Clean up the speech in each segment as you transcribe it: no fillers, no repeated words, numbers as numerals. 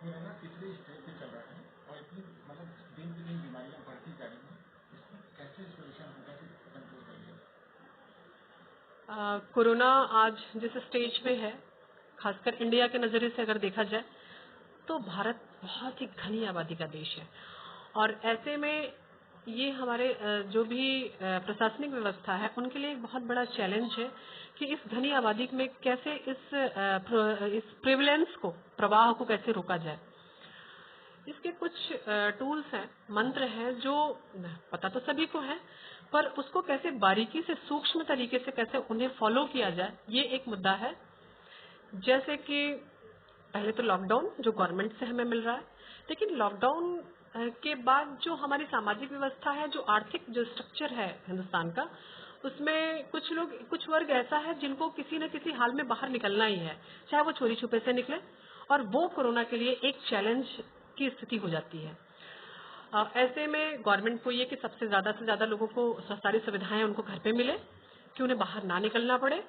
Corona तीसरे stage पे चल रहा है और इतनी मतलब दिन पे दिन बीमारियां बढ़ती जा रही हैं, इसमें कैसे सोल्यूशन होगा, कैसे कंट्रोल करेंगे? कोरोना आज जिस स्टेज पे है, खासकर इंडिया के नज़रिए से अगर देखा जाए तो भारत बहुत ही घनी आबादी का देश है और ऐसे में ये हमारे जो भी प्रशासनिक व्यवस्था है उनके लिए एक बहुत बड़ा चैलेंज है कि इस घनी आबादी में कैसे इस प्रिविलेंस को, प्रवाह को कैसे रोका जाए। इसके कुछ टूल्स हैं, मंत्र हैं जो पता तो सभी को है, पर उसको कैसे बारीकी से, सूक्ष्म तरीके से कैसे उन्हें फॉलो किया जाए, ये एक मुद्दा है। जैसे कि पहले तो लॉकडाउन जो गवर्नमेंट से हमें मिल रहा है, लेकिन लॉकडाउन के बाद जो हमारी सामाजिक व्यवस्था है, जो आर्थिक जो स्ट्रक्चर है हिंदुस्तान का, उसमें कुछ लोग, कुछ वर्ग ऐसा है जिनको किसी न किसी हाल में बाहर निकलना ही है, चाहे वो चोरी छुपे से निकले, और वो कोरोना के लिए एक चैलेंज की स्थिति हो जाती है। ऐसे में गवर्नमेंट को ये कि सबसे से ज्यादा लोगों को सारी सुविधाएं उनको घर पे मिले, कि उन्हें बाहर ना निकलना पड़े।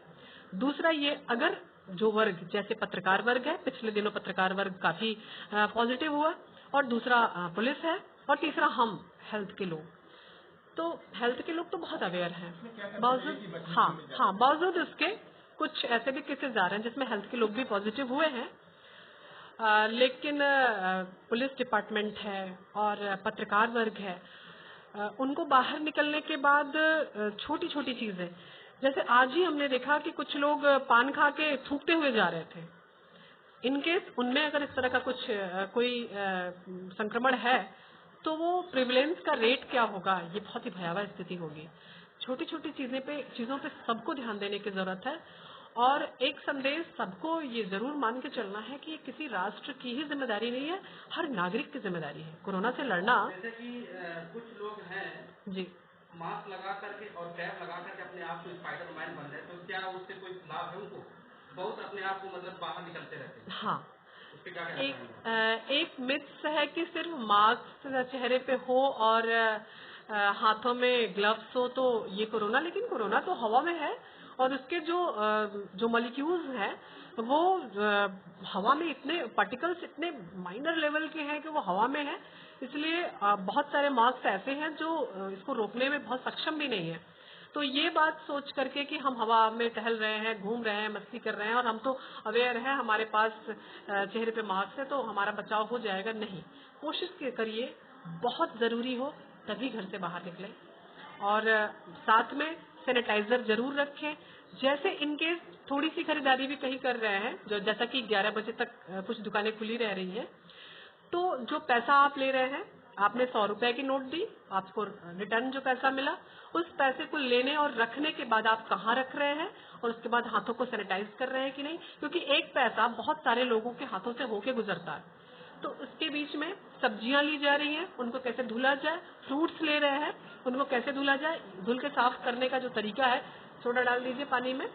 दूसरा ये, अगर जो वर्ग जैसे पत्रकार वर्ग है, पिछले दिनों पत्रकार वर्ग काफी पॉजिटिव हुआ, और दूसरा पुलिस है, और तीसरा हम हेल्थ के लोग। तो हेल्थ के लोग तो बहुत अवेयर हैं, बावजूद इसके कुछ ऐसे भी केसेस आ रहे हैं जिसमें हेल्थ के लोग भी पॉजिटिव हुए हैं। लेकिन पुलिस डिपार्टमेंट है और पत्रकार वर्ग है, उनको बाहर निकलने के बाद छोटी छोटी चीजें, जैसे आज ही हमने देखा कि कुछ लोग पान खा के थूकते हुए जा रहे थे। इनकेस उनमें अगर इस तरह का कुछ कोई संक्रमण है तो वो प्रिविलेंस का रेट क्या होगा, ये बहुत ही भयावह स्थिति होगी। छोटी छोटी चीजों पे सबको ध्यान देने की जरूरत है, और एक संदेश सबको ये जरूर मान के चलना है कि ये किसी राष्ट्र की ही जिम्मेदारी नहीं है, हर नागरिक की जिम्मेदारी है कोरोना से लड़ना। जैसे कि कुछ लोग हैं जी, मास्क लगा करके और कैप लगा करके अपने आप को स्पाइडरमैन बन रहे, तो क्या उससे कोई लाभ है उनको? बहुत अपने आप को मतलब बाहर निकलते रहते हैं। हाँ, उसके क्या एक मिथ्स है कि सिर्फ मास्क चेहरे पे हो और हाथों में ग्लव्स हो तो ये कोरोना, लेकिन कोरोना तो हवा में है, और उसके जो मॉलिक्यूल्स हैं वो हवा में, इतने पार्टिकल्स इतने माइनर लेवल के हैं कि वो हवा में है, इसलिए बहुत सारे मास्क ऐसे हैं जो इसको रोकने में बहुत सक्षम भी नहीं है। तो ये बात सोच करके कि हम हवा में टहल रहे हैं, घूम रहे हैं, मस्ती कर रहे हैं और हम तो अवेयर हैं, हमारे पास चेहरे पे मास्क है तो हमारा बचाव हो जाएगा, नहीं। कोशिश करिए, बहुत जरूरी हो तभी घर से बाहर निकलें, और साथ में सैनिटाइजर जरूर रखें। जैसे इनकेस थोड़ी सी खरीदारी भी कहीं कर रहे हैं, जो जैसा कि 11 बजे तक कुछ दुकानें खुली रह रही हैं, तो जो पैसा आप ले रहे हैं, आपने 100 रुपए की नोट दी, आपको रिटर्न जो पैसा मिला, उस पैसे को लेने और रखने के बाद आप कहाँ रख रहे हैं, और उसके बाद हाथों को सैनिटाइज कर रहे हैं कि नहीं, क्योंकि एक पैसा बहुत सारे लोगों के हाथों से होके गुजरता है। तो उसके बीच में सब्जियां ली जा रही हैं, उनको कैसे धुला जाए, फ्रूट्स ले रहे हैं, उनको कैसे धुला जाए, धुल के साफ करने का जो तरीका है, सोडा डाल दीजिए पानी में,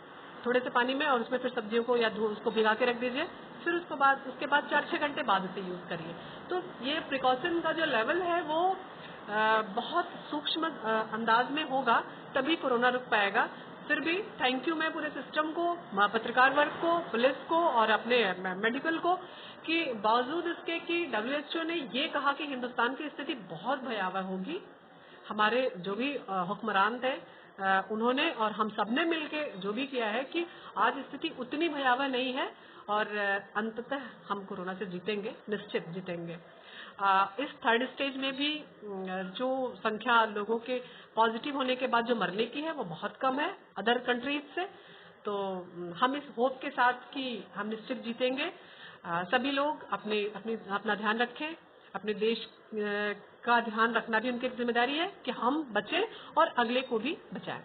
थोड़े से पानी में, और उसमें फिर सब्जियों को या उसको भिगा के रख दीजिए, फिर उसके बाद 4-6 घंटे बाद उसे यूज करिए। तो ये प्रिकॉशन का जो लेवल है वो बहुत सूक्ष्म अंदाज में होगा, तभी कोरोना रुक पाएगा। फिर भी थैंक यू मैं पूरे सिस्टम को, पत्रकार वर्ग को, पुलिस को और अपने मेडिकल को, कि बावजूद इसके कि WHO ने ये कहा कि हिंदुस्तान की स्थिति बहुत भयावह होगी, हमारे जो भी हुक्मरान थे उन्होंने और हम सब ने मिलके जो भी किया है कि आज स्थिति उतनी भयावह नहीं है, और अंततः हम कोरोना से जीतेंगे, निश्चित जीतेंगे। इस थर्ड स्टेज में भी जो संख्या लोगों के पॉजिटिव होने के बाद जो मरने की है वो बहुत कम है अदर कंट्रीज से, तो हम इस होप के साथ कि हम निश्चित जीतेंगे। सभी लोग अपना ध्यान रखें, अपने देश का ध्यान रखना भी उनकी जिम्मेदारी है कि हम बचें और अगले को भी बचाएं।